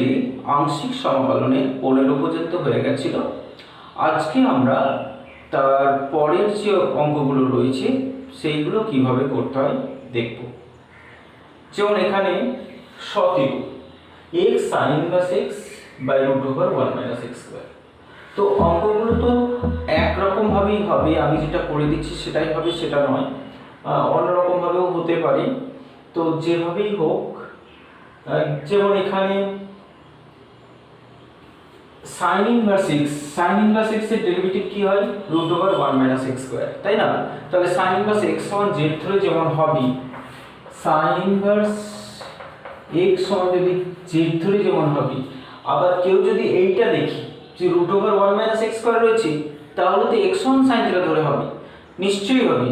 ভিডিওটি আংশিক সমাকলনের 15 পর্যন্ত হয়ে গেছিল। আজকে আমরা তার পরের যে অঙ্কগুলো রয়েছে সেইগুলো কিভাবে করতে হয় দেখব। যেমন এখানে সতেরো x sin inverse x by root over 1 - x square. তো অঙ্কগুলো তো একরকমভাবেই হবে, আমি যেটা করে দিচ্ছি সেটাই হবে সেটা নয়, অন্যরকমভাবেও হতে পারে। তো যেভাবেই হোক, যেমন এখানে sin inverse x এর ডেরিভেটিভ কি হয়? রুট ওভার 1 - x স্কয়ার, তাই না? তাহলে sin inverse x সমান z ধরে যেমন হবে, sin inverse x সমান যদি z ধরে যেমন হবে, আবার কেউ যদি এইটা দেখি যে রুট ওভার 1 - x স্কয়ার রয়েছে, তাহলে তো x সমান sin থিটা ধরে হবে, নিশ্চয়ই হবে।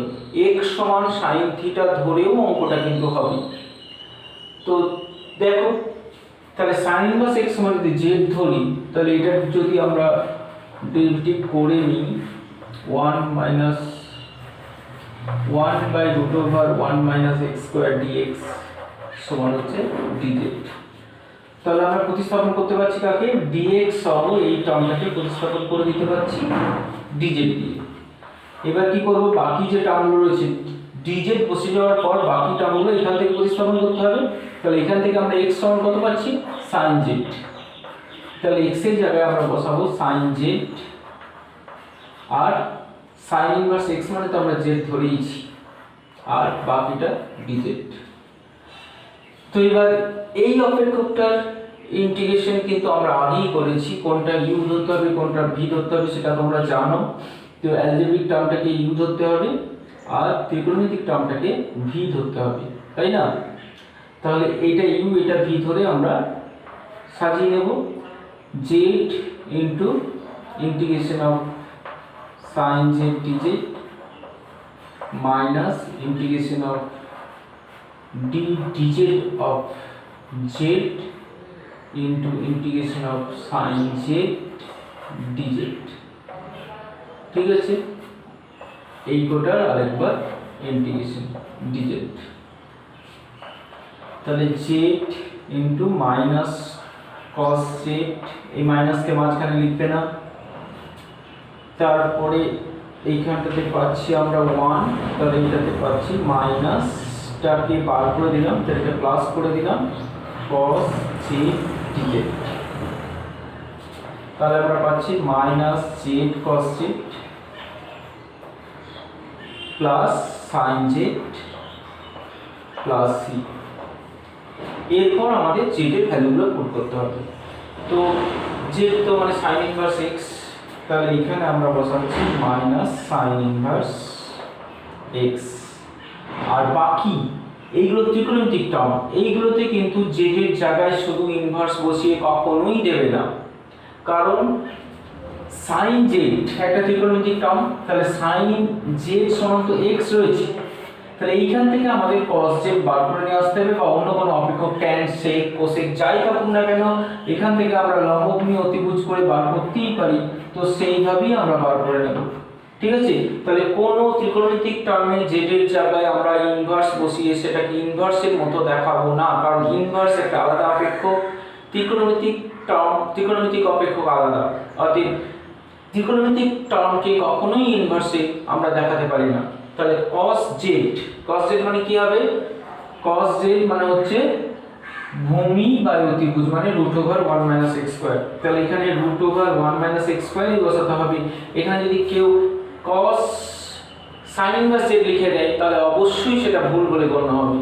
x সমান sin থিটা ধরেও অঙ্কটা কিন্তু হবে। তো দেখো, তাহলে sin ইনভার্স x সমান যদি z ধরি, তাহলে এটা যদি আমরা ডেরিভেটিভ করে নিই 1 by root over 1 - x square dx সমান হচ্ছে dz। তাহলে আমরা প্রতিস্থাপন করতে পারছি কাকে? dx সহ এই টার্মটাকে প্রতিস্থাপন করে দিতে পারছি dz দিয়ে। এবার কি করব? বাকি যে টার্মগুলো রয়েছে dz বসে যাওয়ার পর বাকি টার্মগুলো এখান থেকে প্রতিস্থাপন করতে হবে। তাহলে এখান থেকে আমরা x সমান কত পাচ্ছি? sin z। তাহলে x এর জায়গায় আমরা বসাবো sin z, আর sin ইনভার্স x মানে তো আমরা z ধরেইছি, আর বাকিটা dz। তো এবার এই অপেক্ষকটার ইন্টিগ্রেশন কিন্তু আমরা আগেই করেছি, কোনটা u ধরতে হবে কোনটা v ধরতে হবে সেটা তোমরা জানো। তো অ্যালজেব্রিক টার্মটাকে u ধরতে হবে আর ত্রিকোণমিতিক টার্মটাকে v ধরতে হবে, তাই না? তাহলে এইটা u এটা v ধরে আমরা সাজিয়ে নেব। z into integration of sin z dz minus integration of dz of z into integration of sin z dz। ঠিক আছে, এই কোটার আরেকবার ইন্টিগ্রেশন dz। তাহলে z into minus cos z, এই মাইনাসকে মাঝখানে লিখবে না। তারপরে এইখানটাতে পাচ্ছি আমরা 1, তাহলে এইটাতে পাচ্ছি মাইনাস, টাকে বার করে দিলাম, তাহলে প্লাস করে দিলাম cos z dz। তাহলে আমরা পাচ্ছি minus z cos z plus sin z plus c। এরপর আমাদের z এর ভ্যালুগুলো পুট করতে হবে। তো z তো মানে sin ইনভার্স x, তাহলে এখানে আমরা বসাচ্ছি মাইনাস sin ইনভার্স x। আর বাকি এইগুলো ত্রিকোণমিতিক টার্ম, এইগুলোতে কিন্তু z এর জায়গায় শুধু ইনভার্স বসিয়ে কখনোই দেবে না, কারণ sin z একটা ত্রিকোণমিতিক টার্ম। তাহলে sin z সমান তো x রয়েছে, তাহলে এইখান থেকে আমাদের cos z বার করে নিয়ে আসতে হবে, বা অন্য কোনো অপেক্ষক tan sec cosec যাই থাকুক না কেন, এখান থেকে আমরা লম্বভূমি অতিভুজ করে বার করতেই পারি। তো সেইভাবেই আমরা বার করে নেব, ঠিক আছে? তাহলে কোনো ত্রিকোণমিতিক টার্মে z এর জায়গায় আমরা ইনভার্স বসিয়ে সেটাকে ইনভার্সের মতো দেখাবো না, কারণ ইনভার্স একটা আলাদা অপেক্ষক, ত্রিকোণমিতিক টার্ম ত্রিকোণমিতিক অপেক্ষক আলাদা। অতএব ত্রিকোণমিতিক টার্মকে কখনোই ইনভার্সে আমরা দেখাতে পারি না। তাহলে cos z মানে কি হবে? cos z মানে হচ্ছে ভূমি বাই অতিভুজ, মানে রুট ওভার 1 - x স্কয়ার। তাহলে এখানে রুট ওভার 1 - x স্কয়ারই বসাতে হবে। এখানে যদি কেউ cos sin ইনভার্স z লিখে দেয় তাহলে অবশ্যই সেটা ভুল বলে গণ্য হবে।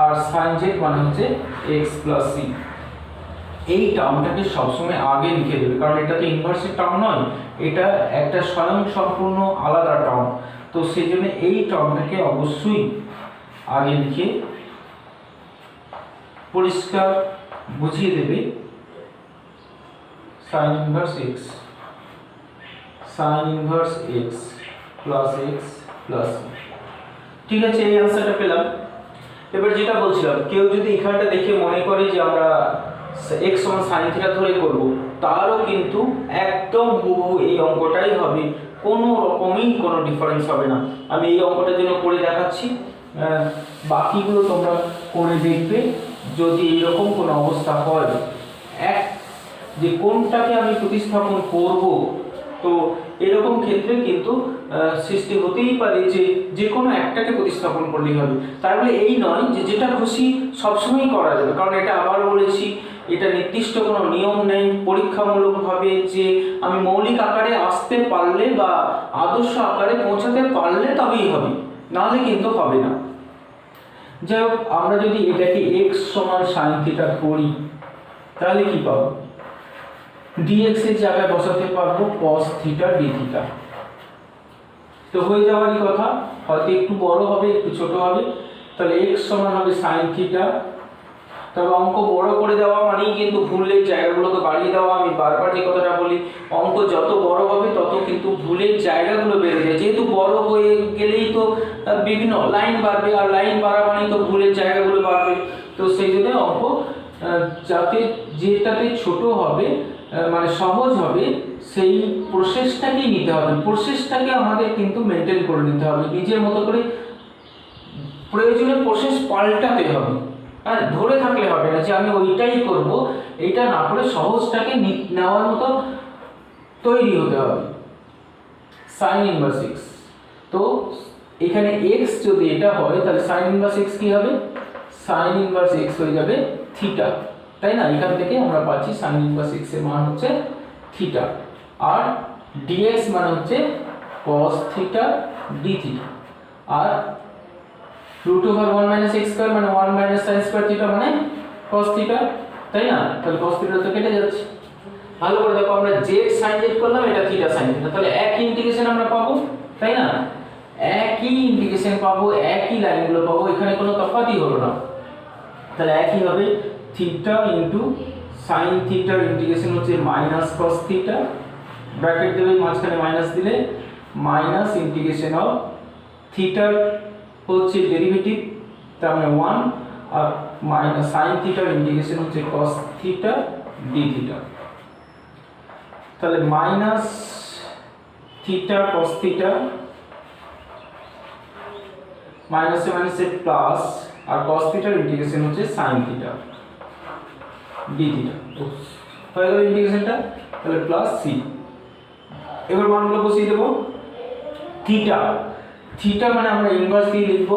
আর sin z মানে হচ্ছে x প্লাস c। এই টার্মটাকে সবসময় আগে লিখে দেবে, কারণ এটা তো ইনভার্সের টার্ম নয়, এটা একটা স্বয়ং সম্পূর্ণ আলাদা টার্ম। তো সেই জন্য এই টার্মটাকে অবশ্যই আগে লিখে পরিষ্কার বুঝিয়ে দেবে। sin inverse x plus x plus c। ঠিক আছে, এই আনসারটা পেলাম। এবার যেটা বলছিলাম, কেউ যদি এখানটা দেখে মনে করে যে আমরা x সমান sin থিটা ধরে করব, তারও কিন্তু একদম হুবহু এই অঙ্কটাই হবে, কোনো রকমই কোনো ডিফারেন্স হবে না। আমি এই অঙ্কটার জন্য করে দেখাচ্ছি, বাকিগুলো তোমরা করে দেখবে যদি এরকম কোনো অবস্থা হয় এক যে কোনটাকে আমি প্রতিস্থাপন করব, তো এরকম ক্ষেত্রে কিন্তু সৃষ্টি হতেই পারে যে যে কোনো একটাকে প্রতিস্থাপন করলেই হবে। তাই বলে এই নয় যে যেটা খুশি সবসময় করা যাবে, কারণ এটা আবার বলেছি এটা নির্দিষ্ট কোনো নিয়ম নেই। পরীক্ষামূলকভাবে যে আমি মৌলিক আকারে আসতে পারলে বা আদর্শ আকারে পৌঁছাতে পারলে তবেই হবে, নাহলে কিন্তু হবে না। যাই হোক, আমরা যদি এটাকে x সমান sin থিটা করি তাহলে কি পাবো? dx এর জায়গায় বসাতে পারবো cos থিটা d থিটা। তো হয়ে যাওয়ারই কথা, হয়তো একটু বড় হবে একটু ছোট হবে। তাহলে x সমান হবে sin থিটা। তবে অঙ্ক বড় করে দেওয়া মানেই কিন্তু ভুলের জায়গাগুলোকে বাড়িয়ে দেওয়া। আমি বারবার যে কথাটা বলি, অঙ্ক যত বড় হবে তত কিন্তু ভুলের জায়গাগুলো বেড়ে যায়। যেহেতু বড় হয়ে গেলেই তো বিভিন্ন লাইন বাড়বে, আর লাইন বাড়া মানেই তো ভুলের জায়গাগুলো বাড়বে। তো সেই জন্য অঙ্ক যাতে যেটাতে ছোট হবে মানে সহজ হবে সেই প্রসেসটাকেই নিতে হবে। প্রসেসটাকে আমাদের কিন্তু মেনটেন করে নিতে হবে, নিজের মতো করে প্রয়োজনে প্রসেস পাল্টাতে হবে। আর ধরে থাকলে হবে না যে আমি ওইটাই করব, এইটা না করে সহজটাকে নেওয়ার মতো তৈরি হতে হবে। sin ইনভার্স x, তো এখানে x যদি এটা হয় তাহলে sin ইনভার্স x কি হবে? sin ইনভার্স x হয়ে যাবে থিটা, তাই না? এখান থেকে আমরা পাচ্ছি sin ইনভার্স x এর মান হচ্ছে থিটা, আর dx মানে হচ্ছে cos থিটা d থিটা, আর √1 - x স্কয়ার মানে 1 - sin স্কয়ার থিটা মানে cos থিটা, তাই না? তাহলে cos থিটা তো কেটে যাচ্ছে। ভালো করে দেখো, আমরা z sin z করলাম, এটা থিটা sin থিটা, তাহলে একই ইন্টিগ্রেশন আমরা পাবো, তাই না? একই ইন্টিগ্রেশন পাবো, একই লাইনগুলো পাবো, এখানে কোনো তফাৎই হলো না। তাহলে একই হবে থিটা ইনটু sin থিটার ইন্টিগ্রেশন হচ্ছে -cos থিটা, ব্র্যাকেট দেবে মাঝখানে মাইনাস দিলে মাইনাস ইন্টিগ্রেশন অফ থিটার হচ্ছে ডেরিভেটিভ তার মানে 1, আর মাইনাস sin থিটার ইন্টিগ্রেশন হচ্ছে cos থিটা d থিটা। তাহলে মাইনাস থিটা cos থিটা, মাইনাসে মাইনাসে প্লাস, আর cos থিটার ইন্টিগ্রেশন হচ্ছে sin থিটা d থিটা। হয়ে গেল ইন্টিগ্রেশনটা, তাহলে প্লাস c। এবার মানগুলো বসিয়ে দেব। থিটা, থিটা মানে আমরা ইনভার্স দিয়ে লিখব,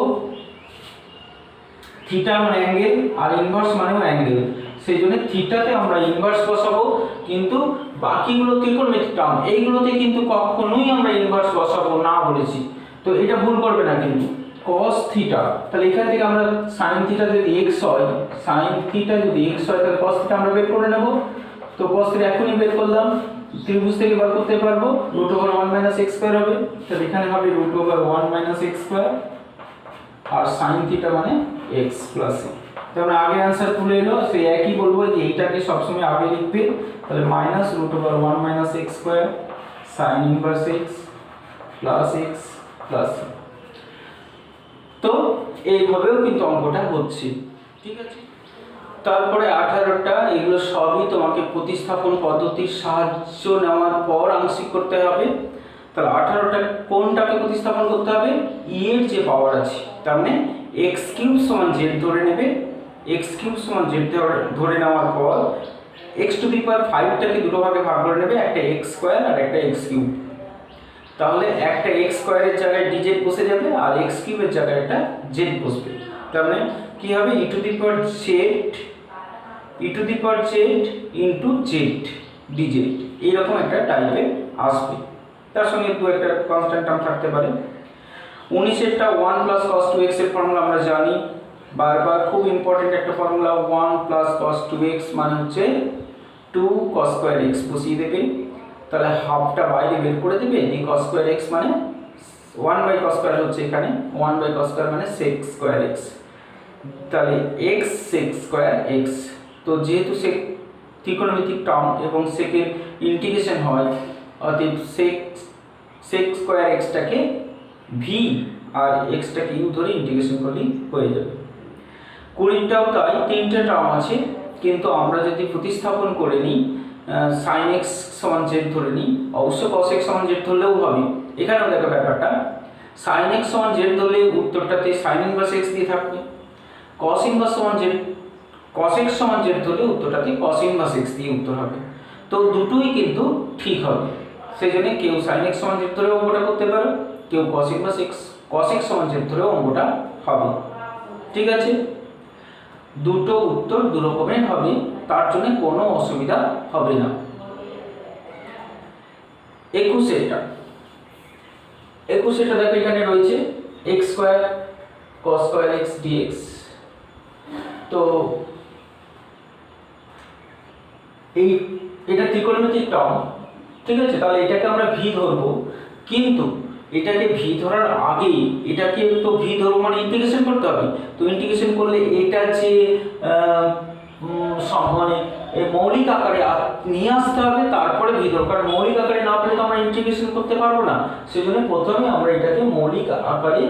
থিটা মানে অ্যাঙ্গেল আর ইনভার্স মানেও অ্যাঙ্গেল, সেই জন্য থিটাতে আমরা ইনভার্স বসাবো, কিন্তু বাকিগুলো ত্রিকোণমিতিক টার্ম এইগুলোতে কিন্তু কখনোই আমরা ইনভার্স বসাবো না বলেছি। তো এটা ভুল করবে না কিন্তু। cos থিটা, তাহলে এখান থেকে আমরা sin থিটা যদি x হয়, sin থিটা যদি x হয় তাহলে cos থিটা আমরা বের করে নেব। তো cos থিটা এখনই বের করলাম, ত্রিভুজ থেকে বার করতে পারবো, √1 - x স্কয়ার হবে, তাহলে এখানে হবে √1 - x স্কয়ার, আর sin থিটা মানে x প্লাস c। তাহলে আগে आंसर তুলে এলো, সেই একই বলবো যে এইটাকে সবসময় আগে লিখবে, তাহলে -√1 - x square sin inverse x plus x plus c। তো এইভাবেও কিন্তু অঙ্কটা হচ্ছে, ঠিক আছে? তারপরে 18টা, এগুলো সবই তোমাকে প্রতিস্থাপন পদ্ধতির সাহায্য নেওয়ার পর আংশিক করতে হবে। তাহলে 18টা কোনটাকে প্রতিস্থাপন করতে হবে? e এর যে পাওয়ার আছে, তার মানে x³ = z ধরে নেবে, x³ = z ধরে নেওয়ার পর x⁵টাকে দুটো ভাগে ভাগ করে নেবে, একটা x² আর একটা x³। তাহলে একটা x² এর জায়গায় dz বসে যাবে, আর x³ এর জায়গায় একটা z বসবে। তার মানে কি হবে? e⁻z z dz, এইরকম একটা টাইপে আসবে। তার সঙ্গে দু একটা কনস্ট্যান্ট টার্ম থাকতে পারে। 19এরটা 1 + cos 2x এর ফর্মুলা আমরা জানি, বারবার খুব ইম্পর্টেন্ট একটা ফর্মুলা। 1 + cos 2x মানে হচ্ছে 2 cos²x বসিয়ে দেবে, তাহলে হাফটা বাইরে বের করে দেবে, এই cos²x মানে 1/cos² হচ্ছে এখানে 1/cos² মানে sec²x, তাহলে x sec²x। তো যেহেতু sec ত্রিকোণমিতিক টার্ম এবং সেকের ইন্টিগ্রেশন হয়, অতএব sec²x টাকে v আর x টাকে u ধরে ইন্টিগ্রেশন করলেই হয়ে যাবে। 20টাও তাই, তিনটে টার্ম আছে, কিন্তু আমরা যদি প্রতিস্থাপন করে নিই sin x = z ধরে নিই, অবশ্য cos x = z ধরলেও হবে। এখানেও দেখো ব্যাপারটা, sin x = z ধরলে উত্তরটাতে sin ইনভার্স x দিয়ে থাকবে, cos inverse = z cos x সমান z ধরলে উত্তরটাতে cos ইনভার্স x দিয়ে উত্তর হবে। তো দুটোই কিন্তু ঠিক হবে, সেই জন্য কেউ sin x সমান z ধরে অঙ্কটা করতে পারো, কেউ cos ইনভার্স x সমান z ধরে অঙ্কটা হবে। ঠিক আছে, দুটো উত্তর দু রকমের হবে, তার জন্য কোনো অসুবিধা হবে না। 21 দেখো এখানে রয়েছে x square cos square x dx। তো এটা ত্রিকোণমিতিক টার্ম, ঠিক আছে, তাহলে এটাকে আমরা v ধরবো, কিন্তু এটাকে v ধরার আগেই এটাকে তো v ধরবো মানে ইন্টিগ্রেশন করতে হবে। তো ইন্টিগ্রেশন করলে এটা যে মানে মৌলিক আকারে নিয়ে আসতে হবে, তারপরে v ধরবো, কারণ মৌলিক আকারে না পেলে তো আমরা ইন্টিগ্রেশন করতে পারবো না। সেজন্য প্রথমে আমরা এটাকে মৌলিক আকারে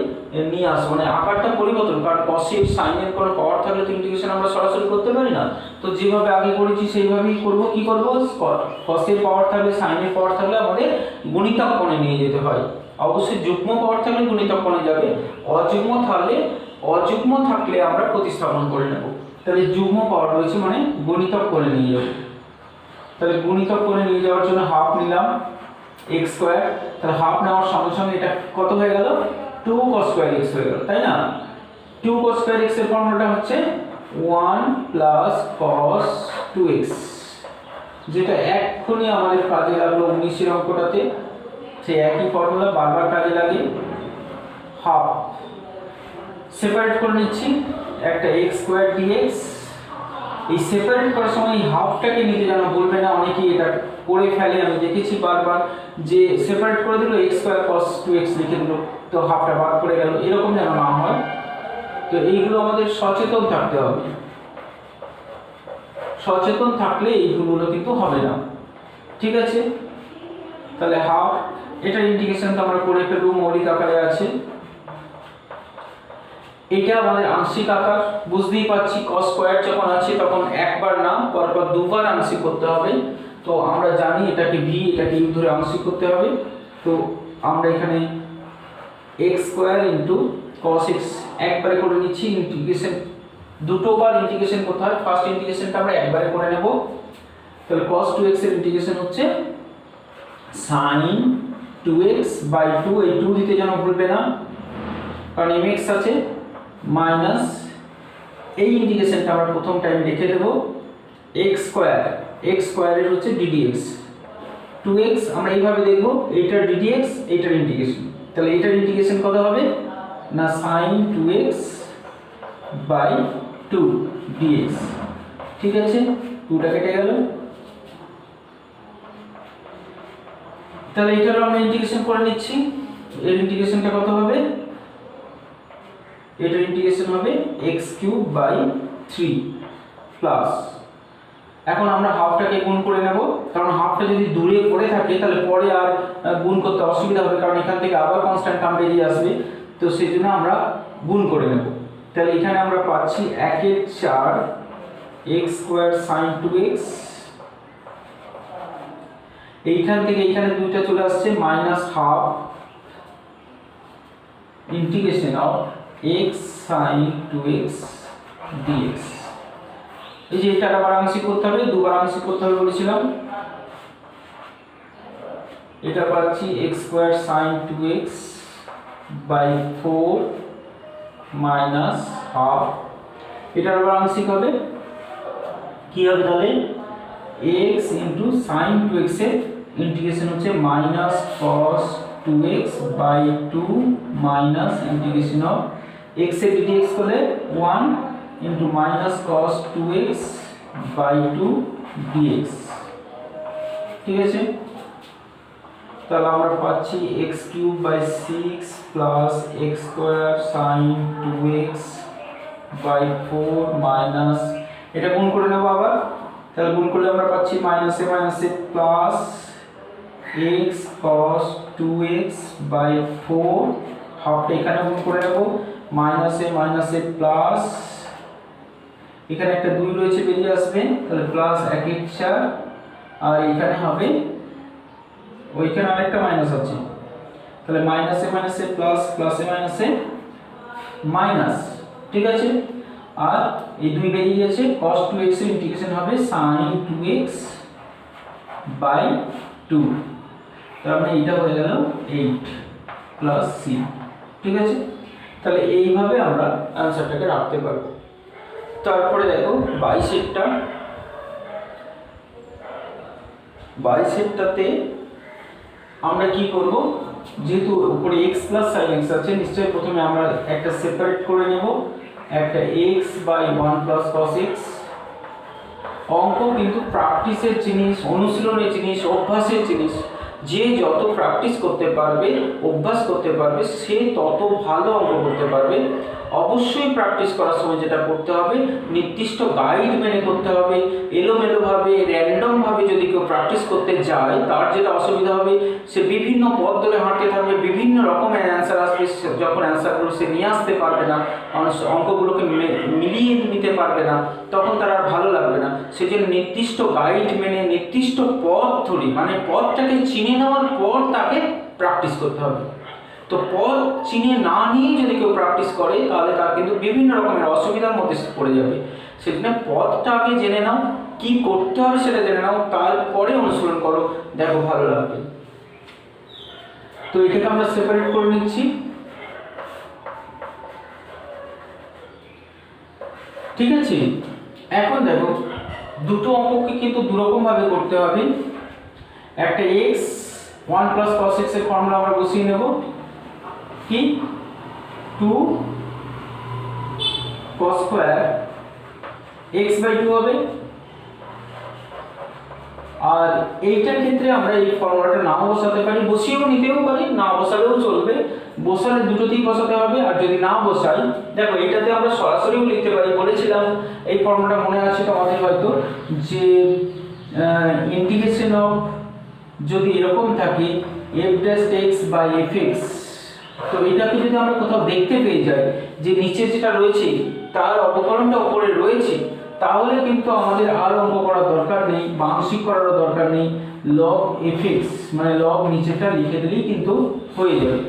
নিয়ে আসবো, মানে আকারটা পরিবর্তন, কারণ cos এর sin এর কোনো পাওয়ার থাকলে তো ইন্টিগ্রেশন আমরা সরাসরি করতে পারি না। তো যেভাবে আগে করেছি সেইভাবেই করব। কি করব, cos এর পাওয়ার থাকলে sin এর পাওয়ার থাকলে আমাদের গুণিতক কোণে নিয়ে যেতে হয়। অবশ্যই যুগ্ম পাওয়ার থাকলে গুণিতক কোণে যাবে, অযুগ্ম থাকলে আমরা প্রতিস্থাপন করে নেব। তাহলে যুগ্ম পাওয়ার রয়েছে মানে গুণিতক কোণে নিয়ে যাব। তাহলে গুণিতক কোণে নিয়ে যাওয়ার জন্য হাফ নিলাম x স্কয়ার, তাহলে হাফ নেওয়ার সঙ্গে সঙ্গে এটা কত হয়ে গেল, 2 cos স্কয়ার x হয়ে গেল, তাই না? 2 cos স্কয়ার x এর ফর্মুলাটা হচ্ছে 1 plus cos 2x, যেটা এক্ষুনি আমাদের কাজে লাগলো 19 এর অঙ্কটাতে, সেই একই ফর্মুলা বারবার কাজে লাগে। হাফ সেপারেট করে নিচ্ছি, একটা x স্কয়ার dx। এই সেপারেট করার সময় এই হাফটাকে নিতে যেন বলবে না, অনেকেই এটা করে ফেলে, আমি দেখেছি বারবার, যে সেপারেট করে দিল x স্কয়ার cos 2x লিখে দিল, তো হাফটা বাদ পড়ে গেল, এরকম যেন না হয়। তো এইগুলো আমাদের সচেতন থাকতে হবে, সচেতন থাকলে এইগুলো কিন্তু হবে না। ঠিক আছে, তাহলে হাফ, এটা ইন্টিগ্রেশন তো আমরা করে ফেলবো, মৌলিক আকারে আছে। এটা আমাদের আংশিক আকার, বুঝতেই পারছি cos স্কয়ার যখন আছে তখন একবার না, পরপর দুবার আংশিক করতে হবে। তো আমরা জানি এটাকে v এটাকে u ধরে আংশিক করতে হবে। তো আমরা এখানে x স্কয়ার cos x একবারে করে নিচ্ছি, ইন্টিগ্রেশন দুটোবার ইন্টিগ্রেশন করতে হয়, ফার্স্ট ইন্টিগ্রেশনটা আমরা একবারে করে নেব। তাহলে cos 2x এর ইন্টিগ্রেশন হচ্ছে sin 2x বাই 2, এই 2 দিতে যেন ভুলবে না, কারণ mx আছে, মাইনাস এই ইন্টিগ্রেশনটা আমরা প্রথম টাইম লিখে দেব x স্কয়ারের হচ্ছে ddx, 2x আমরা এইভাবে দেখব, এইটার ddx এইটার ইন্টিগ্রেশন। তাহলে এইটার ইন্টিগ্রেশন কত হবে না, sin 2x বাই 2 dx। ঠিক আছে, 2টা কেটে গেল। তাহলে এটারও আমরা ইন্টিগ্রেশন করে নিচ্ছি, এর ইন্টিগ্রেশনটা কত হবে, এটার ইন্টিগ্রেশন হবে x³ বাই 3 প্লাস, এখন আমরা হাফটাকে গুণ করে নেব, কারণ হাফটা যদি দূরে পড়ে থাকে তাহলে পরে আর গুণ করতে অসুবিধা হবে, কারণ এখান থেকে আবার কনস্ট্যান্ট টার্ম বেরিয়ে আসবে। তো সেই জন্য আমরা গুণ করে নেব। তাহলে এখানে আমরা পাচ্ছি 1/4 x স্কয়ার sin 2x, এইখান থেকে এইখানে দুইটা চলে আসছে, minus half integration of x sin 2x dx। এই যে এটা আবার আংশিক করতে হবে, দুবার আংশিক করতে হবে বলেছিলাম। এটা পাচ্ছি x square sin 2x by 4 minus half, এটা আবার আংশিক হবে, কি হবে তাহলে x sin 2x এর ইন্টিগ্রেশন হচ্ছে minus cos 2x by 2 minus integration of x এর dx করলে 1 minus cos 2x by 2 dx। ঠিক আছে, তাহলে আমরা পাচ্ছি x³ by 6 plus x square sin 2x by 4 minus, এটা গুণ করে নেব আবার, তাহলে গুণ করলে আমরা পাচ্ছি মাইনাসে মাইনাসে plus x cos 2x by 4, হাফটা এখানে গুণ করে নেব, মাইনাসে মাইনাসে প্লাস, এখানে একটা 2 রয়েছে বেরিয়ে আসবে, তাহলে প্লাস 1/4, আর এখানে হবে ওইখানে আরেকটা মাইনাস আছে, তাহলে মাইনাসে মাইনাসে প্লাস, প্লাসে মাইনাসে মাইনাস। ঠিক আছে, আর এই 2 বেরিয়ে গেছে, cos 2x এর ইন্টিগ্রেশন হবে sin 2x বাই 2। তার মানে এটা হয়ে গেল 8 প্লাস c। ঠিক আছে, তাহলে এইভাবে আমরা অ্যান্সারটাকে রাখতে পারবো। তারপরে দেখো 22টাতে আমরা কি করব, যেহেতু উপরে x প্লাস sin x আছে, নিশ্চয়ই প্রথমে আমরা একটা সেপারেট করে নেব, একটা x by 1 plus cos x। অঙ্ক কিন্তু প্র্যাকটিসের জিনিস, অনুশীলনের জিনিস, অভ্যাসের জিনিস। যে যত প্র্যাকটিস করতে পারবে, অভ্যাস করতে পারবে, সে তত ভালো অঙ্ক করতে পারবে। অবশ্যই প্র্যাকটিস করার সময় যেটা করতে হবে, নির্দিষ্ট গাইড মেনে করতে হবে। এলোমেলোভাবে, র্যান্ডমভাবে যদি কেউ প্র্যাকটিস করতে যায়, তার যেটা অসুবিধা হবে, সে বিভিন্ন পথ ধরে হাঁটতে থাকবে, বিভিন্ন রকমের অ্যান্সার আসবে। যখন অ্যান্সারগুলো সে নিয়ে আসতে পারবে না, অঙ্কগুলোকে মিলিয়ে নিতে পারবে না, তখন তার আর ভালো লাগবে না। সেজন্য নির্দিষ্ট গাইড মেনে, নির্দিষ্ট পথ ধরে, মানে পথটাকে চিনে নেওয়ার পর তাকে প্র্যাকটিস করতে হবে। তো পথ চিনে না নিয়ে যদি কেউ প্র্যাকটিস করে, তাহলে তার কিন্তু বিভিন্ন রকমের অসুবিধার মধ্যে পড়ে যাবে। সেজন্য পথটা আগে জেনে নাও, কি করতে হবে সেটা জেনে নাও, তারপরে অনুসরণ করো, দেখো ভালো লাগবে। তো এটাকে আমরা সেপারেট করে নিচ্ছি। ঠিক আছে, এখন দেখো দুটো অঙ্ককে কিন্তু দুরকম ভাবে করতে হবে। একটা x 1 প্লাস cos x এর ফর্মুলা আমরা বসিয়ে নেব, কি 2 cos স্কয়ার x বাই 2 হবে। আর এইটার ক্ষেত্রে আমরা এই ফর্মুলাটা নাও বসাতে পারি, বসিয়েও নিতেও পারি, না বসালেও চলবে। বসালে দুটোতেই বসাতে হবে। আর যদি না বসাই, দেখো এটাতে আমরা সরাসরিও লিখতে পারি। বলেছিলাম এই ফর্মুলাটা মনে আছে তোমাদের হয়তো, যে ইন্টিগ্রেশন অফ যদি এরকম থাকে f dash x by fx, তো এটাকে যদি আমরা কোথাও দেখতে পেয়ে যাই যে নিচে যেটা রয়েছে তার অবকলনটা উপরে রয়েছে, তাহলে কিন্তু আমাদের আর অঙ্ক করার দরকার নেই, আংশিক করারও দরকার নেই। log fx মানে log নিচেটা লিখে দিলেই কিন্তু হয়ে যাবে।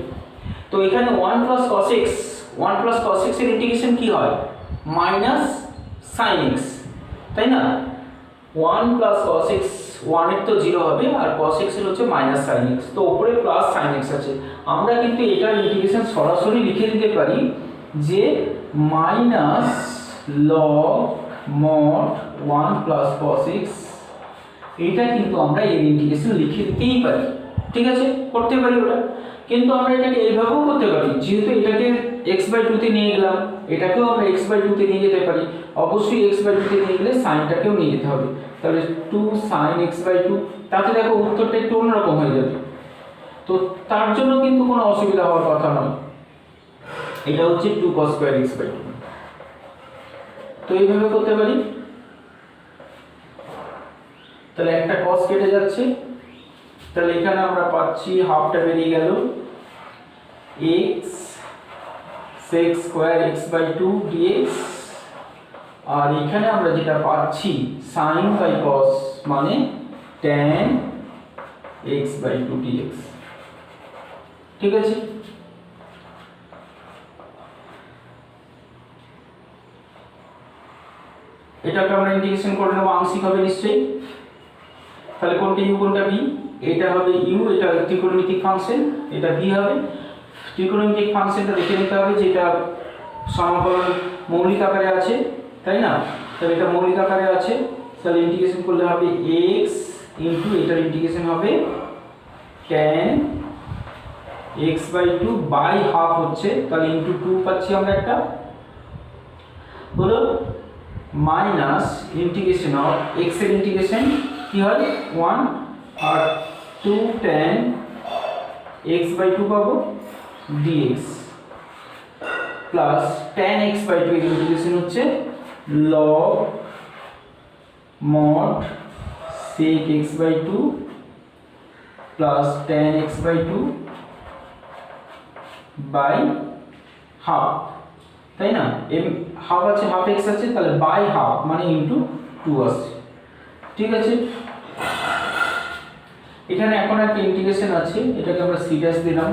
তো এখানে 1 plus cos x, 1 plus cos x এর ইন্টিগ্রেশন কি হয়, মাইনাস sin x, তাই না? 1 প্লাস cos x, 1 এর তো 0 হবে, আর cos x এর হচ্ছে মাইনাস sin x, তো উপরে প্লাস sin x আছে। আমরা কিন্তু এটার ইন্টিগ্রেশন সরাসরি লিখে দিতে পারি যে minus log mod 1 plus cos x। এটা কিন্তু আমরা এর ইন্টিগ্রেশন লিখে দিতেই পারি। ঠিক আছে, করতে পারি ওটা। কিন্তু আমরা এটাকে এইভাবেও করতে পারি, যেহেতু এটাকে x/2 তে নিয়ে গেলাম, এটাকেও আমরা x/2 তে নিয়ে যেতে পারি। অবশ্যই x/2 তে নিয়ে গেলে সাইনটাকেও নিয়ে যেতে হবে, তাহলে 2 sin x/2। তাতে দেখো উত্তরটা একটু অন্যরকম হয়ে যাবে। তো তার জন্য কিন্তু কোনো অসুবিধা হওয়ার কথা নয়। এটা হচ্ছে 2 cos স্কয়ার x/2। তো এইভাবে করতে পারি। তাহলে একটা cos কেটে যাচ্ছে, তাহলে এখানে আমরা পাচ্ছি হাফটা বেরিয়ে গেল, x sec square x/2 dx। আর এখানে আমরা যেটা পাচ্ছি sin বাই cos মানে tan x/2 dx। ঠিক আছে, এটাকে আমরা ইন্টিগ্রেশন করে নেব, আংশিক হবে নিশ্চয়ই। তাহলে কোনটা u কোনটা v, এটা হবে u, এটা ত্রিকোণমিতিক ফাংশন, এটা v হবে। ত্রিকোণমিতিক ফাংশনটা দেখে নিতে হবে যে এটা সমাকলন মৌলিক আকারে আছে, তাই না? তাহলে এটা মৌলিক আকারে আছে, তাহলে ইন্টিগ্রেশন করলে হবে x ইনটু এটার ইন্টিগ্রেশন হবে tan x/2 বাই হাফ হচ্ছে, তাহলে ইনটু 2 পাচ্ছি আমরা একটা, হলো মাইনাস ইন্টিগ্রেশন অফ x এর ইন্টিগ্রেশন কি হয় 1 আর 2 tan x/2 পাবো dx প্লাস tan x/2 এর ইন্টিগ্রেশন হচ্ছে log mod sec x/2 plus tan x/2 by half, তাই না? হাফ আছে, হাফ x আছে, তাহলে বাই হাফ মানে ইনটু 2 আসছে। ঠিক আছে, এখানে এখন একটা ইন্টিগ্রেশন আছে, এটাকে আমরা c' দিলাম,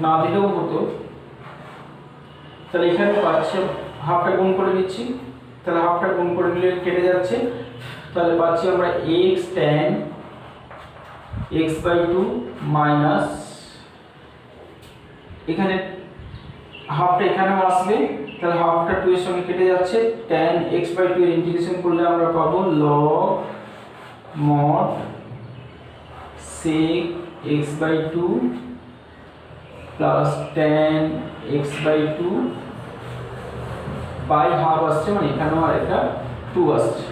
না দিলেও হতো। তাহলে এখানে পাচ্ছে হাফটা গুণ করে নিচ্ছি, তাহলে হাফটা গুণ করে নিলে কেটে যাচ্ছে, তাহলে পাচ্ছি আমরা x tan x/2 মাইনাস এখানে হাফটা এখানেও আসবে, তাহলে হাফটা 2 এর সঙ্গে কেটে যাচ্ছে, tan x/2 এর ইন্টিগ্রেশন করলে আমরা পাবো log mod sec x/2 plus tan x/2 by half আসছে, মানে এখানেও আরেকটা 2 আসছে,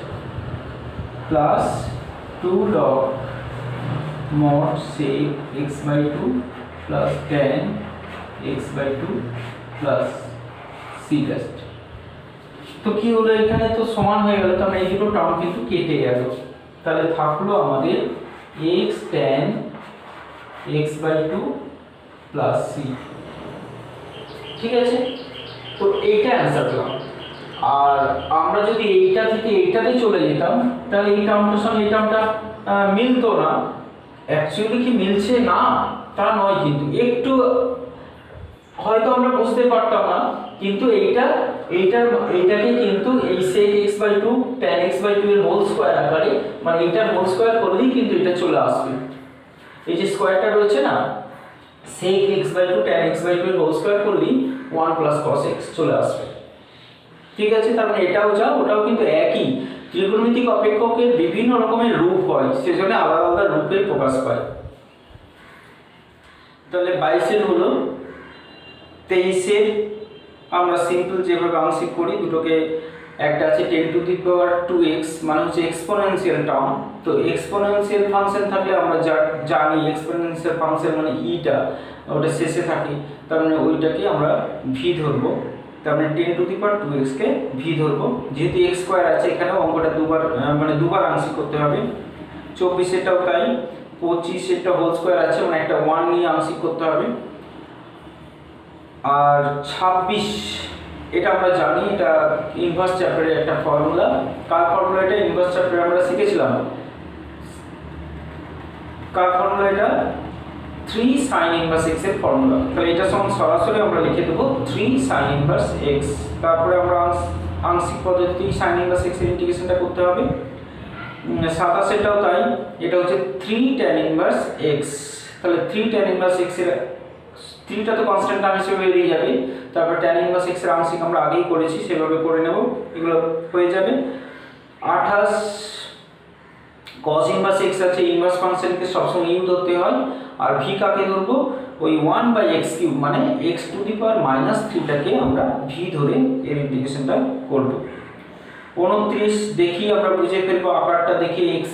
plus 2 log mod sec x/2 plus tan x/2 plus c test। তো কি হলো, এখানে তো সমান হয়ে গেল, তো আমরা এই দুটো টার্ম কিন্তু কেটে গেল, তাহলে থাকলো আমাদের x tan x/2 plus c। ঠিক আছে, তো এইটা অ্যান্সার পেলাম। আর আমরা যদি এইটা থেকে এইটাতে চলে যেতাম, তাহলে এই টার্মটার সঙ্গে এই টার্মটা মিলতো না। অ্যাকচুয়ালি কি মিলছে না তা নয়, কিন্তু একটু হয়তো আমরা বুঝতে পারতাম না, কিন্তু এইটাকে কিন্তু এই sec x/2 tan x/2 এর হোল স্কয়ার আকারে, মানে এটার হোল স্কয়ার করলেই কিন্তু এটা চলে আসবে। এই যে স্কয়ারটা রয়েছে না, sec x/2 tan x/2 এর হোল স্কয়ার করলেই 1 cos x চলে আসবে। ঠিক আছে, তার মানে এটাও যা ওটাও কিন্তু একই। ত্রিকোণমিতিক অপেক্ষকের বিভিন্ন রকমের রূপ হয়, সেজন্য আলাদা আলাদা রূপে প্রকাশ পায়। তাহলে 22 এর হলো 23 এর আমরা সিম্পল যেভাবে আংশিক করি, দুটোকে একটা আছে 10⁻²x মানে হচ্ছে এক্সপোনেনশিয়াল টার্ম। তো এক্সপোনেনশিয়াল ফাংশন থাকলে আমরা জানি এক্সপোনেনশিয়াল ফাংশন মানে ইটা ওটা শেষে থাকে, তার মানে ওইটাকে আমরা ভি ধরবো, তার মানে 10⁻²x কে ভি ধরবো। যেহেতু x স্কয়ার আছে, এখানেও অঙ্কটা দুবার আংশিক করতে হবে। 24 এটাও তাই, 25 এটা হোল স্কয়ার আছে, মানে একটা 1 নিয়ে আংশিক করতে হবে। আর 26 এটা আমরা জানি, এটা ইনভার্স চ্যাপ্টারের একটা ফর্মুলা। কার ফর্মুলা এটা? ইনভার্স চ্যাপ্টারে আমরা শিখেছিলাম। কার ফর্মুলা এটা? 3 sin inverse x এর ফর্মুলা। তাহলে এটা সরাসরি আমরা লিখে দেব 3 sin inverse x। তারপরে আমরা আংশিক পদ্ধতি sin inverse x এর ইন্টিগ্রেশনটা করতে হবে। 27 এটাও তাই, এটা হচ্ছে 3 tan inverse x। তাহলে 3 tan inverse x এর 3টা তো কনস্ট্যান্ট টার্ম হিসেবে বেরিয়ে যাবে, তারপর tan inverse x এর আংশিক আমরা আগেই করেছি, সেভাবে করে নেব, এগুলো হয়ে যাবে। 28 cos inverse x আছে, ইনভার্স ফাংশনকে সবসময় ইউ ধরতে হয়। আর ভি কাকে ধরবো? ওই 1/x³ মানে x⁻³ টাকে আমরা ভি ধরে এর ইন্টিগ্রেশনটা করব। 29 দেখি আমরা বুঝে ফেলবো, আকারটা দেখি x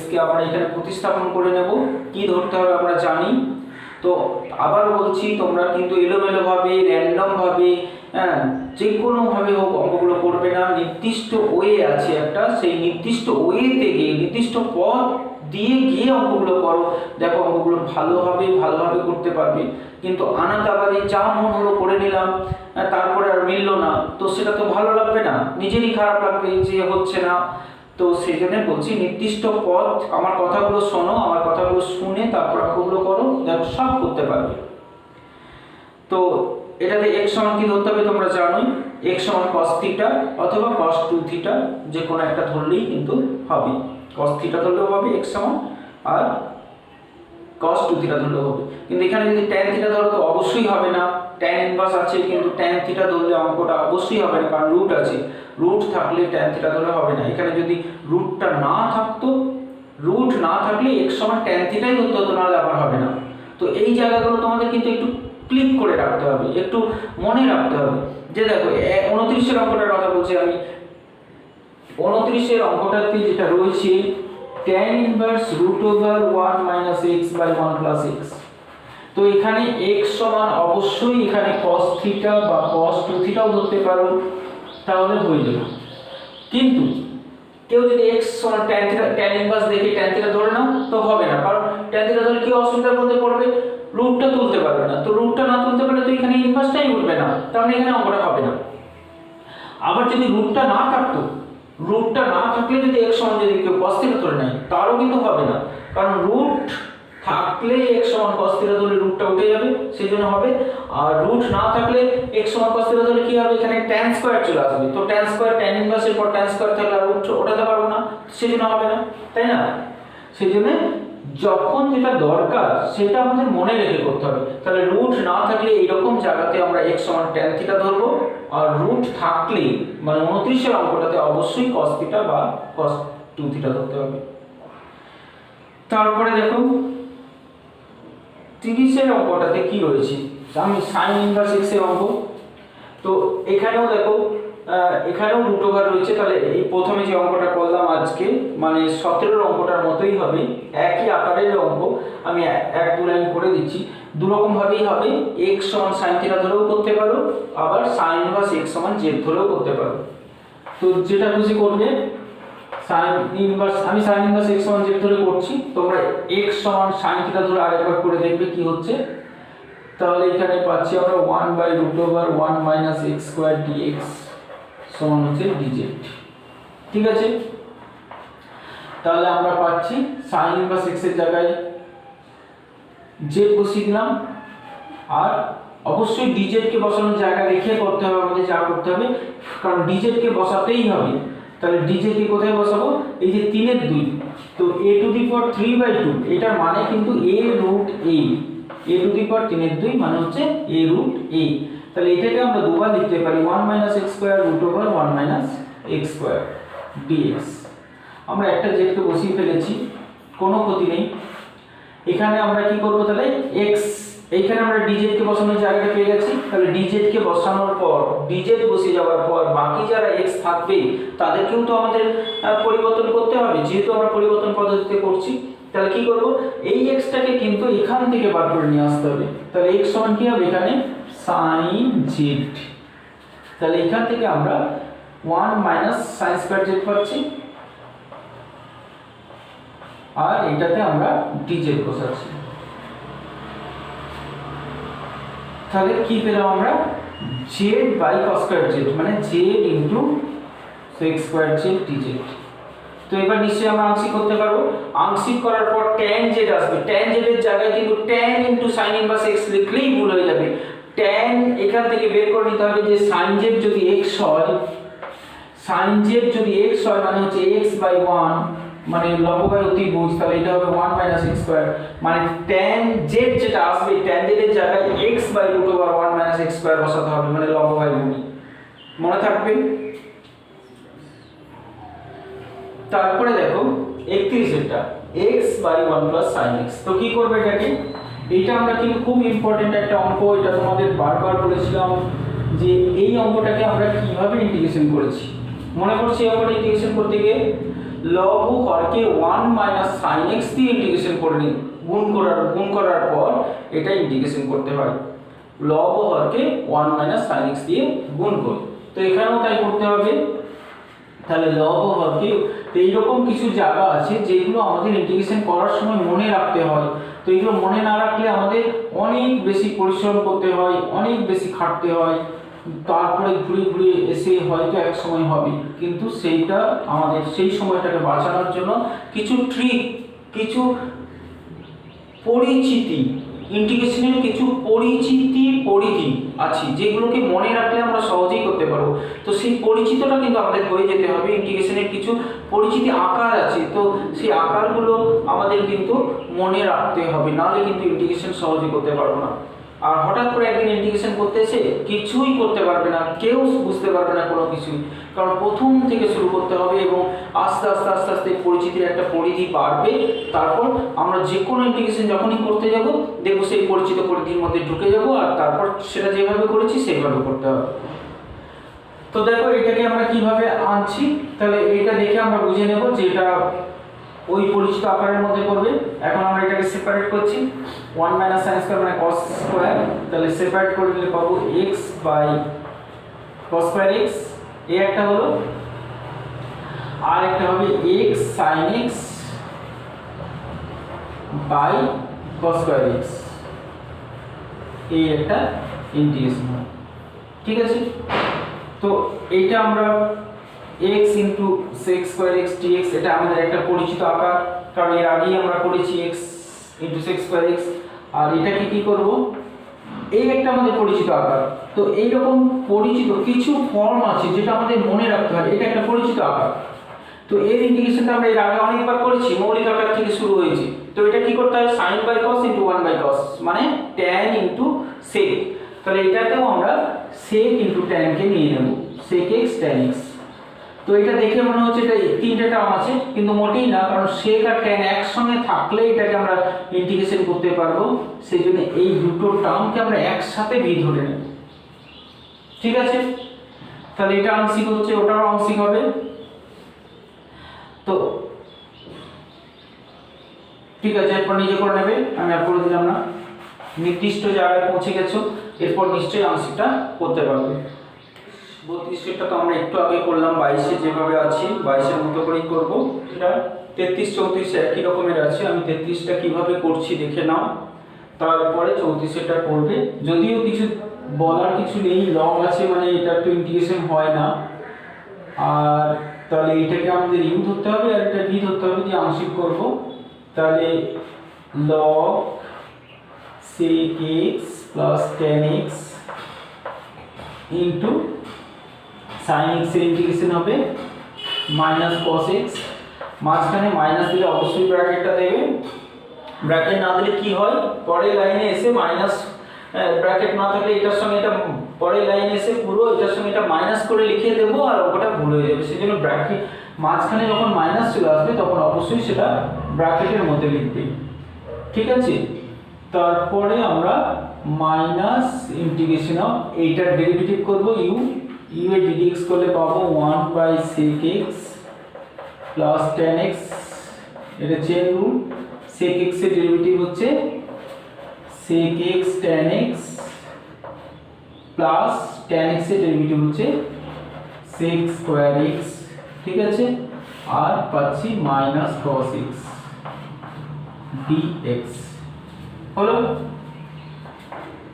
কে আমরা এখানে প্রতিস্থাপন করে নেব। কি ধরতে হবে আমরা জানি। তো আবার বলছি, তোমরা কিন্তু এলোমেলো ভাবে, র্যান্ডম ভাবে, যে কোনো ভাবে হোক অঙ্কগুলো করবে না। নির্দিষ্ট ওয়ে আছে একটা, সেই নির্দিষ্ট ওয়েতে গিয়ে নির্দিষ্ট পথ দিয়ে গিয়ে অঙ্কগুলো করো, দেখো অঙ্কগুলো ভালোভাবে করতে পারবে। কিন্তু আনাতাবারে যা মন হলো করে নিলাম, তারপরে আর মিললো না, তো সেটা তো ভালো লাগবে না, নিজেরই খারাপ লাগবে যে হচ্ছে না। তো সেই জন্য বলছি নির্দিষ্ট পথ, আমার কথাগুলো শোনো, আমার কথাগুলো শুনে তারপর অঙ্কগুলো করো, দেখো সব করতে পারবে। তো এটাতে x সমান কি ধরতে হবে তোমরা জানোই, x সমান cos θ অথবা cos 2θ, যে কোনো একটা ধরলেই কিন্তু হবে। cos θ ধরলেও হবে x সমান, আর cos 2θ ধরলেও হবে। কিন্তু এখানে যদি tan θ ধরো তো অবশ্যই হবে না, tan ইনভার্স আছে, কিন্তু tan θ ধরলে অঙ্কটা অবশ্যই হবে না, কারণ রুট আছে। রুট থাকলে tan θ ধরলে হবে না। এখানে যদি রুটটা না থাকতো, রুট না থাকলে x সমান tan θ ধরতে হতো, নাহলে আবার হবে না। তো এই জায়গাগুলো তোমাদের কিন্তু একটু ক্লিক করে রাখতে হবে, একটু মনে রাখতে হবে। যে দেখো 29 এর অঙ্কটার কথা বলছি আমি, 29 এর অঙ্কটাতে যেটা রয়েছে tan ইনভার্স √1 - x/1 + x। তো এখানে x সমান অবশ্যই এখানে cos θ বা cos 2θও ধরতে পারো, তাহলে হয়ে যাবে। কিন্তু কেউ যদি x সমান tan ইনভার্স দেখে tan θ ধরে নাও তো হবে না, কারণ tan θ ধরলে কি অসুবিধার মধ্যে পড়বে, রুটটা তুলতে পারবে না। তো রুটটা না তুলতে পারলে তো এখানে ইনভার্সটাই উঠবে না, তাহলে এখানে অঙ্কটা হবে না। আবার যদি রুটটা না থাকতো, রুটটা না থাকলে যদি x সমান যদি কেউ cos θ ধরে নেয়, তারও কিন্তু হবে না, কারণ রুট থাকলে x সমান cos থিটা ধরলে রুটটা উঠে যাবে, সেই জন্য হবে। আর রুট না থাকলে x সমান cos থিটা ধরলে কি হবে, এখানে tan স্কয়ার চলে আসবে। তো tan স্কয়ার tan ইনভার্স এর পর tan স্কয়ার থাকলে আর রুট ওঠাতে পারবো না, সেই জন্য হবে না, তাই না? সেই জন্য যখন যেটা দরকার সেটা আমাদের মনে রেখে করতে হবে। তাহলে রুট না থাকলে এইরকম জায়গাতে আমরা x সমান tan থিটা ধরবো, আর রুট থাকলে মানে 29 এর অঙ্কটাতে অবশ্যই cos থিটা বা cos 2 থিটা ধরতে হবে। তারপরে দেখো 30 এর অঙ্কটাতে কি রয়েছে, আমি sin ইনভার্স x এর অঙ্ক। তো এখানেও দেখো এখানেও রুট ওভার রয়েছে। তাহলে এই প্রথমে যে অঙ্কটা করলাম আজকে মানে 17 এর অঙ্কটার মতোই হবে, একই আকারের অঙ্ক। আমি এক দু লাইন করে দিচ্ছি। দু রকম ভাবেই হবে, x সমান sin থিটা ধরেও করতে পারো, আবার sin ইনভার্স x সমান z ধরেও করতে পারো। তো যেটা খুশি করবে। sin ইনভার্স আমি sin ইনভার্স x সমান z ধরে করছি, তোমরা x সমান sin থিটা ধরে আরেকবার করে দেখবে কি হচ্ছে। তাহলে এখানে পাচ্ছি আমরা 1/√1 - x² dx সমান হচ্ছে dz। ঠিক আছে, তাহলে আমরা পাচ্ছি sin ইনভার্স x এর জায়গায় z বসিয়ে দিলাম, আর অবশ্যই dz কে বসানোর জায়গা রেখে করতে হবে আমাদের, যা করতে হবে, কারণ dz কে বসাতেই হবে। তাহলে dz কে কোথায় বসাবো, এই যে 3 এর 2, তো a⁴3/2 এটার মানে কিন্তু a√a, a⁴3 এর 2 মানে হচ্ছে a√a। তাহলে এটাকে আমরা দুবার লিখতে পারি 1 - x²√1 - x² dx। আমরা একটা z কে বসিয়ে ফেলেছি, কোনো ক্ষতি নেই। এখানে আমরা কি করব, তাহলে x, এইখানে আমরা dz কে বসানোর জায়গাটা পেয়ে গেছি। তাহলে dz কে বসানোর পর dz বসিয়ে যাওয়ার পর বাকি যারা x থাকবে তাদেরকেও তো আমাদের পরিবর্তন করতে হবে, যেহেতু আমরা পরিবর্তন পদ্ধতিতে করছি। তাহলে কি করব, এই x টাকে কিন্তু এখান থেকে বার করে নিয়ে আসতে হবে। তাহলে x সমান কি হবে, এখানে sin z। তাহলে এখান থেকে আমরা 1 - sin² z পাচ্ছি, আর এটাতে আমরা dz বসাচ্ছি। তাহলে কি পেলাম আমরা, z/cos² z মানে z x² z dz। তো এবার নিশ্চয়ই আমরা আংশিক করতে পারবো। আংশিক করার পর tan z আসবে, tan z এর জায়গায় কিন্তু tan sin ইনভার্স x লিখলেই ভুল হয়ে যাবে। tan এখান থেকে বের করে নিতে হবে যে sin z যদি x হয়, sin z যদি x হয় মানে হচ্ছে x/1 মানে লম্ববাই অতিভুজ, তাহলে এটা হবে 1 - x² মানে tan z যেটা আসবে tan z এর জায়গায় x/√1 - x² বসাতে হবে, মানে লম্ববাই ভূমি, মনে থাকবে। তারপরে দেখো 31 এরটা x/1 + sin x। তো কি করবে এটাকে, এটা আমরা কিন্তু খুব ইম্পর্টেন্ট একটা অঙ্ক, এটা তোমাদের বারবার বলেছিলাম যে এই অঙ্কটাকে আমরা কিভাবে ইন্টিগ্রেশন করেছি। মনে করছি এই অঙ্কটা ইন্টিগ্রেশন করতে গিয়ে লব ও হরকে 1 - sin x দিয়ে ইন্টিগ্রেশন করে নিই, গুণ করার পর এটা ইন্টিগ্রেশন করতে হয়। লব ও হরকে 1 - sin x দিয়ে গুণ করি, তো এখানেও তাই করতে হবে। তাহলে লব ও হরকে এইরকম কিছু জায়গা আছে যেগুলো আমাদের ইন্টিগ্রেশন করার সময় মনে রাখতে হয়। তো এগুলো মনে না রাখলে আমাদের অনেক বেশি পরিশ্রম করতে হয়, অনেক বেশি খাটতে হয়, তারপরে ঘুরে ঘুরে এসে হয়তো এক সময় হবে, কিন্তু সেইটা আমাদের সেই সময়টাকে বাঁচানোর জন্য কিছু ট্রিক, কিছু পরিচিতি, ইন্টিগ্রেশনের কিছু পরিধি আছে যেগুলোকে মনে রাখলে আমরা সহজেই করতে পারবো। তো সেই পরিচিতটা কিন্তু আমাদের হয়ে যেতে হবে। ইন্টিগ্রেশনের কিছু পরিচিতি আকার আছে, তো সেই আকারগুলো আমাদের কিন্তু মনে রাখতে হবে, নাহলে কিন্তু ইন্টিগ্রেশন সহজে করতে পারবো না। আর হঠাৎ করে একদিন ইন্টিগ্রেশন করতে এসে কিছুই করতে পারবে না, কেউ বুঝতে পারবে না কোনো কিছুই, কারণ প্রথম থেকে শুরু করতে হবে এবং আস্তে আস্তে আস্তে আস্তে পরিচিতির একটা পরিধি বাড়বে। তারপর আমরা যে কোনো ইন্টিগ্রেশন যখনই করতে যাব দেখবো সেই পরিচিত পরিধির মধ্যে ঢুকে যাব, আর তারপর সেটা যেভাবে করেছি সেইভাবে করতে হবে। তো দেখো এটাকে আমরা কিভাবে আনছি, তাহলে এটা দেখে আমরা বুঝে নেব যে এটা ওই পরিচিত আকারের মধ্যে করবে। এখন আমরা এটাকে সেপারেট করছি, 1 - sin² মানে cos², তাহলে সেপারেট করে দিলে পাবো x/cos² x, এই একটা হলো, আর একটা হবে x sin x cos² x, এই একটা ইন্টিগ্রেশন। ঠিক আছে, তো এইটা আমরা x sec² x dx, এটা আমাদের একটা পরিচিত আকার, কারণ এর আগেই আমরা করেছি x into sec square x. আর এটাকে কি করব, এই একটা আমাদের পরিচিত আকার। তো এইরকম পরিচিত কিছু ফর্ম আছে যেটা আমাদের মনে রাখতে হয়, এটা একটা পরিচিত আকার। তো এর ইন্টিগ্রেশনটা আমরা এর আগে অনেকবার করেছি, মৌলিক আকার থেকে শুরু হয়েছে। তো এটা কি করতে হয়, sin by cos into 1 by cos মানে tan ইনটু sec। তাহলে এটাতেও আমরা sec ইনটু tan কে নিয়ে নেব, sec x tan x। তো এটা দেখে মনে হচ্ছে এটা তিনটে টার্ম আছে, কিন্তু মোটেই না, কারণ sec আর tan একসঙ্গে থাকলে এটাকে আমরা ইন্টিগ্রেশন করতে পারবো। সেজন্য এই দুটো টার্মকে আমরা একসাথে v ধরে নেব। ঠিক আছে, তাহলে এটা আংশিক হচ্ছে, ওটাও আংশিক হবে। তো ঠিক আছে, এরপর নিজে করে নেবে, আমি আর করে দিলাম না। নির্দিষ্ট জায়গায় পৌঁছে গেছো, এরপর নিশ্চয়ই আংশিকটা করতে পারবে। 32টা তো আমরা একটু আগে করলাম, 22 যেভাবে আছে 22 মতো করেই করব। এটা 33 34 একই রকমের আছে, আমি 33টা কিভাবে করছি দেখে নাও, তারপরে 34টা করবে। যদিও কিছু বলার কিছু নেই, লগ আছে মানে এটা তো ইন্টিগ্রেশন হয় না। আর তাহলে এটাকে আমাদের ইউ ধরতে হবে আর এটা ভি ধরতে হবে, দিয়ে আংশিক করব। তাহলে log sec x plus tan x into sin x এর ইন্টিগ্রেশন হবে মাইনাস cos x। মাঝখানে মাইনাস দিলে অবশ্যই ব্র্যাকেটটা দেবে, ব্র্যাকেট না দিলে কি হয়, পরের লাইনে এসে মাইনাস, ব্র্যাকেট না থাকলে এটার সঙ্গে এটা পরের লাইনে এসে পুরো এটার সঙ্গে এটা মাইনাস করে লিখে দেবো আর ওটা ভুল হয়ে যাবে। সেজন্য ব্র্যাকেট মাঝখানে যখন মাইনাস চলে আসবে তখন অবশ্যই সেটা ব্র্যাকেটের মধ্যে লিখবে। ঠিক আছে, তারপরে আমরা মাইনাস ইন্টিগ্রেশন অফ এইটার ডেরিভেটিভ করব ইউ, ইউ এর ডিডিএক্স করলে পাবো 1 বাই sec x plus tan x। এটা চেন রুল, sec x এর ডেরিভেটিভ হচ্ছে sec x tan x plus tan x এর ডেরিভেটিভ হচ্ছে sec স্কয়ার x। ঠিক আছে, আর পাচ্ছি মাইনাস cos x dx হলো।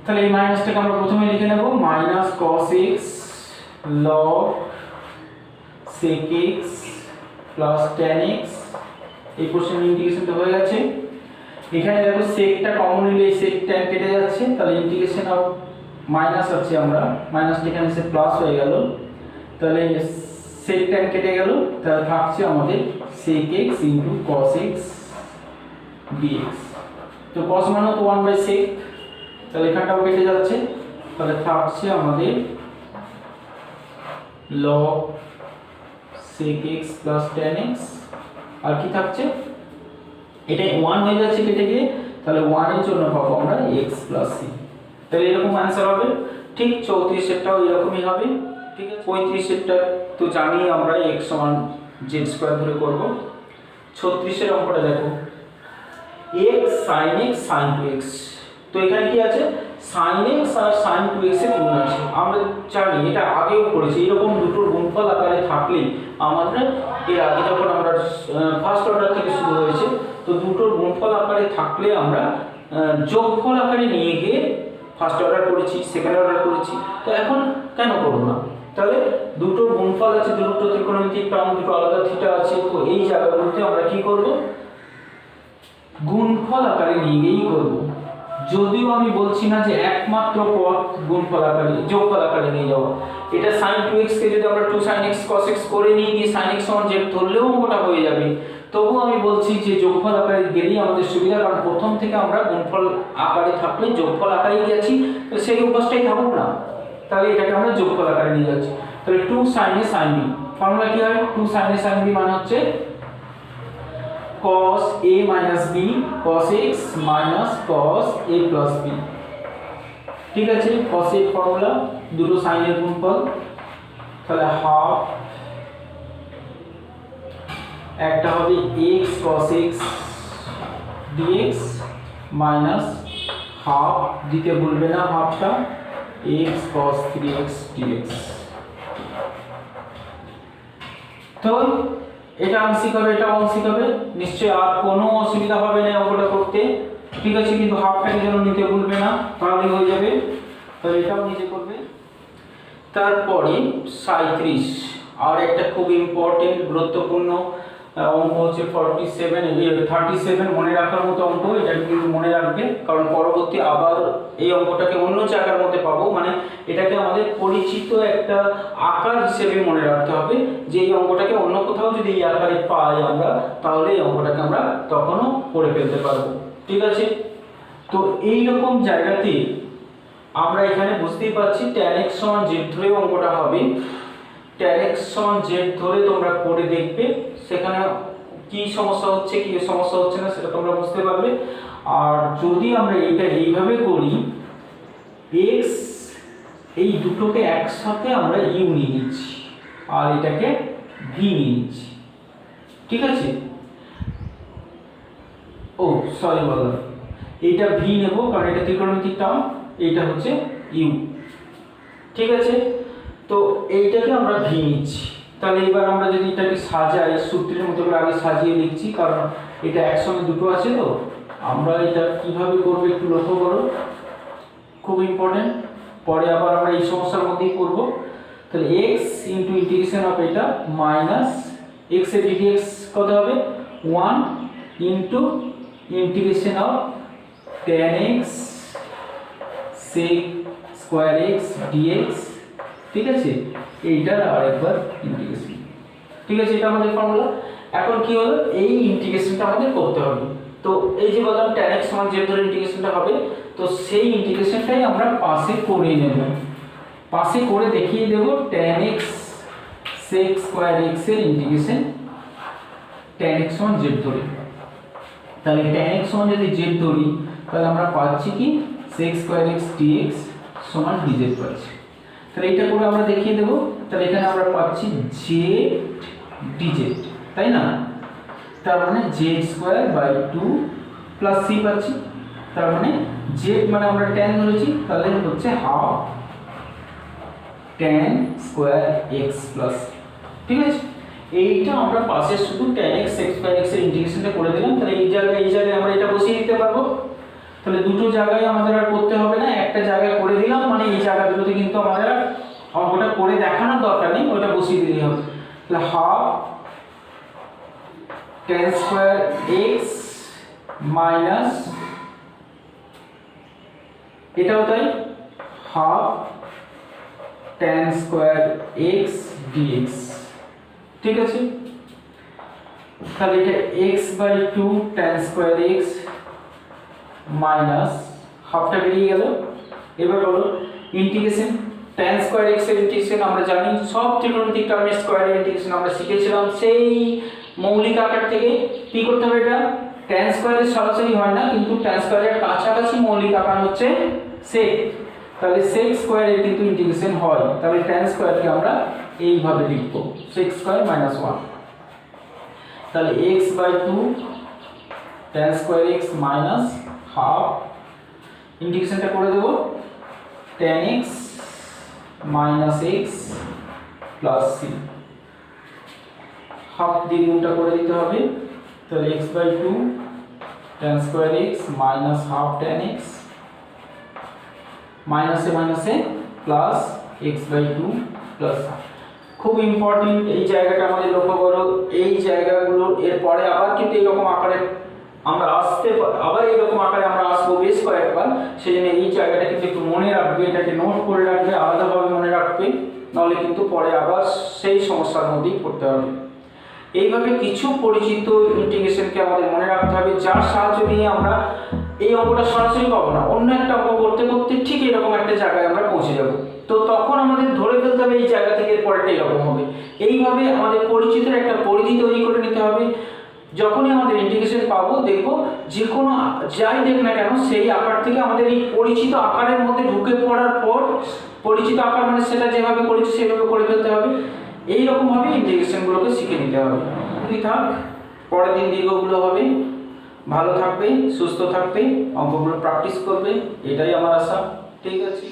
তাহলে এই মাইনাসটাকে আমরা প্রথমে লিখে নেব, minus cos x log sec x plus tan x। এই কোশ্চেন ইন্টিগ্রেশনটা হয়ে গেছে। এখানে দেখো সেকটা কমন নিলে sec tan কেটে যাচ্ছে, তাহলে ইন্টিগ্রেশন অফ মাইনাস আছে, আমরা মাইনাসটা এখানে এসে প্লাস হয়ে গেল, তাহলে sec tan কেটে গেল, তাহলে থাকছে আমাদের sec x into cos x dx। তো cos মানে তো 1 বাই sec, তাহলে এখানটাও কেটে যাচ্ছে, তাহলে থাকছে আমাদের log sec x plus tan x। আর কি থাকছে, এটা 1 হয়ে যাচ্ছে কেটে গিয়ে, তাহলে 1 এর জন্য পাবো আমরা x plus c। তাহলে এরকম आंसर হবে। ঠিক 34 এরটাও এরকমই হবে। ঠিক আছে, 35 এরটা তো জানি আমরা x সমান z স্কয়ার ধরে করব। 36 এর অঙ্কটা দেখো, x sin x sin 2x। তো এখানে কি আছে, sin x আর sin 2x এর গুণ আছে, আমরা জানি এটা আগেও করেছি। এরকম দুটোর গুণফল আকারে থাকলে আমাদের এর আগে যখন আমরা ফার্স্ট অর্ডার থেকে শুরু হয়েছে, তো দুটোর গুণফল আকারে থাকলে আমরা যোগফল আকারে নিয়ে গিয়ে ফার্স্ট অর্ডার করেছি, সেকেন্ড অর্ডার করেছি। তো এখন কেন করব না, তাহলে দুটোর গুণফল আছে, দুটো ত্রিকোণমিতিক টার্ম, দুটো আলাদা থিটা আছে। তো এই জায়গাগুলোতে আমরা কি করব, গুণফল আকারে নিয়ে গিয়েই করব। যদিও আমি বলছি না যে একমাত্র পথ গুণফল আকারে যোগফল আকারে নিয়ে যাওয়া। এটা sin 2x কে যদি আমরা 2 sin x cos x করে নিয়ে গিয়ে sin x সমান z ধরলেও অঙ্কটা হয়ে যাবে। তবুও আমি বলছি যে যোগফল আকারে গেলেই আমাদের সুবিধা, কারণ প্রথম থেকে আমরা গুণফল আকারে থাকলে যোগফল আকারেই গেছি, তো সেই অভ্যাসটাই থাকুক না। তাহলে এটাকে আমরা যোগফল আকারে নিয়ে যাচ্ছি। তাহলে 2 sin a sin b, formula কি হয়, 2 sin a sin b মানে হচ্ছে cos a minus b cos x minus cos a plus b। ঠিক আছে, cos a ফর্মুলা, দুটো sin এর গুণফল, তাহলে হাফ, একটা হবে x cos x dx minus half, দিতে ভুলবে না হাফটা, x cos 3x dx। তো এটা আংশিক হবে, এটা আংশিক হবে, নিশ্চয়ই আর কোনো অসুবিধা হবে না অঙ্কটা করতে। ঠিক আছে, কিন্তু হাফটাকে যেন নিতে ভুলবে না, তাহলে হয়ে যাবে। তাহলে এটাও নিজে করবে। তারপরে 37 আর একটা খুব ইম্পর্টেন্ট গুরুত্বপূর্ণ অঙ্ক হচ্ছে 37 মনে রাখার মতো অঙ্ক, এটা কিন্তু মনে রাখবে, কারণ পরবর্তী আবার এই অঙ্কটাকে অন্য জায়গার মধ্যে পাবো, মানে এটাকে আমাদের পরিচিত একটা আকার হিসেবে মনে রাখতে হবে, যে এই অঙ্কটাকে অন্য কোথাও যদি এই আকারে পাই আমরা, তাহলে এই অঙ্কটাকে আমরা তখনও করে ফেলতে পারবো। ঠিক আছে, তো এই রকম জায়গাতে আমরা এখানে বুঝতেই পারছি tan x সমান z ধরে অঙ্কটা হবে। tan x সমান z ধরে তোমরা করে দেখবে, সেখানে কি সমস্যা হচ্ছে কি সমস্যা হচ্ছে না সেটা তোমরা বুঝতে পারবে। আর যদি আমরা এটা এইভাবে করি, x এই দুটোকে একসাথে আমরা u নিয়ে নিচ্ছি আর এটাকে v নিয়ে নিচ্ছি। ঠিক আছে, ও সরি বললাম, এইটা v নেব কারণ এটা ত্রিকোণমিতিক টার্ম, এইটা হচ্ছে u। ঠিক আছে, তো এইটাকে আমরা v নিচ্ছি। তাহলে এবার আমরা যদি এটাকে সাজাই, সূত্রের মতো করে আগে সাজিয়ে লিখছি, কারণ এটা একসঙ্গে দুটো আছে, তো আমরা এটা কিভাবে করব একটু লক্ষ্য করো, খুব ইম্পর্টেন্ট, পরে আবার আমরা এই সমস্যার মধ্যেই করব। তাহলে x ইনটু ইন্টিগ্রেশন অফ এটা মাইনাস x এর dx কত হবে 1 into integration of tan x sec square x dx। ঠিক আছে, এইটার আরেকবার ইন্টিগ্রেশন। ঠিক আছে, এটা আমাদের ফর্মুলা। এখন কি হলো, এই ইন্টিগ্রেশনটা আমাদের করতে হবে। তো এই যে বললাম tan x সমান z ধরে ইন্টিগ্রেশনটা হবে, তো সেই ইন্টিগ্রেশনটাই আমরা পাশে করে নেব, পাশে করে দেখিয়ে দেব tan x sec square x এর ইন্টিগ্রেশন tan x সমান z ধরে। তাহলে tan x সমান যদি z ধরি, তাহলে আমরা পাচ্ছি কি sec স্কয়ার x dx সমান dz পাচ্ছি। তাহলে এটা করে আমরা দেখিয়ে দেব। তাহলে এখানে আমরা পাচ্ছি z dz, তাই না? তার মানে z square by 2 plus c পাচ্ছি। তার মানে z মানে আমরা tan ধরেছি, তাহলে হচ্ছে half tan square x plus. ঠিক আছে, এইটা আমরা পাশে শুধু tan x sec square x এর ইন্টিগ্রেশনটা করে দিলাম। তাহলে এই জায়গায় আমরা এটা বসিয়ে দিতে পারবো। তাহলে দুটো জায়গায় আমাদের আর করতে হবে না, একটা জায়গায় করে দিলাম, মানে এই জায়গাগুলোতে কিন্তু আমাদের আর অঙ্কটা করে দেখানোর দরকার নেই, ওটা বসিয়ে দিলেই হবে। তাহলে half tan square x minus এটাও তাই, half tan square x dx। ঠিক আছে, তাহলে এটা x by 2 tan square x minus হাফটা বেরিয়ে গেল। এবার বলো ইন্টিগ্রেশন tan স্কয়ার x এর ইন্টিগ্রেশন আমরা জানি, সব ত্রিকোণমিতিক টার্মের স্কয়ারের ইন্টিগ্রেশন আমরা শিখেছিলাম সেই মৌলিক আকার থেকে। কি করতে হবে, এটা tan স্কয়ারের সরাসরি হয় না, কিন্তু tan স্কয়ারের কাছাকাছি মৌলিক আকার হচ্ছে sec। তাহলে sec স্কয়ারের কিন্তু ইন্টিগ্রেশন হয়, তাহলে tan স্কয়ারকে আমরা এইভাবে লিখব sec স্কয়ার মাইনাস 1। তাহলে x by 2 tan square x minus half, ইন্টিগ্রেশনটা করে দেব tan x মাইনাস x প্লাস c, হাফ দিয়ে গুণটা করে দিতে হবে। তাহলে x by 2 tan square x minus half tan x মাইনাসে প্লাস x বাই 2 প্লাস। খুব ইম্পর্টেন্ট এই জায়গাটা আমাদের লক্ষ্য করো, এই জায়গাগুলো এরপরে আবার কিন্তু এইরকম আকারে আমরা আবার এইরকম আকারে আমরা আসবো বেশ কয়েকবার, সেই জন্য এই জায়গাটা কিন্তু একটু মনে রাখবে, এটাকে নোট করে রাখবে, আলাদাভাবে মনে রাখবে, নাহলে কিন্তু পরে আবার সেই সমস্যার মধ্যেই পড়তে হবে। এইভাবে কিছু পরিচিত ইন্টিগ্রেশনকে আমাদের মনে রাখতে হবে, যার সাহায্য নিয়ে আমরা এই অঙ্কটা সরাসরি পাবো না, অন্য একটা অঙ্ক করতে করতে ঠিক এরকম একটা জায়গায় আমরা পৌঁছে যাব। তো তখন আমাদের ধরে ফেলতে হবে এই জায়গা থেকে পরেরটা এরকম হবে। এইভাবে আমাদের পরিচিতের একটা পরিধি তৈরি করে নিতে হবে। যখনই আমাদের ইন্টিগ্রেশন পাবো, দেখবো যে কোনো যাই দেখ না কেন সেই আকার থেকে আমাদের এই পরিচিত আকারের মধ্যে ঢুকে পড়ার পর, পরিচিত আকার মানে সেটা যেভাবে করেছি সেভাবে করে ফেলতে হবে। এইরকমভাবে ইন্টিগ্রেশনগুলোকে শিখে নিতে হবে। থাক, পরের দিন দীর্ঘগুলো হবে। ভালো থাকবে, সুস্থ থাকবে, অঙ্কগুলো প্র্যাকটিস করবে, এটাই আমার আশা। ঠিক আছে।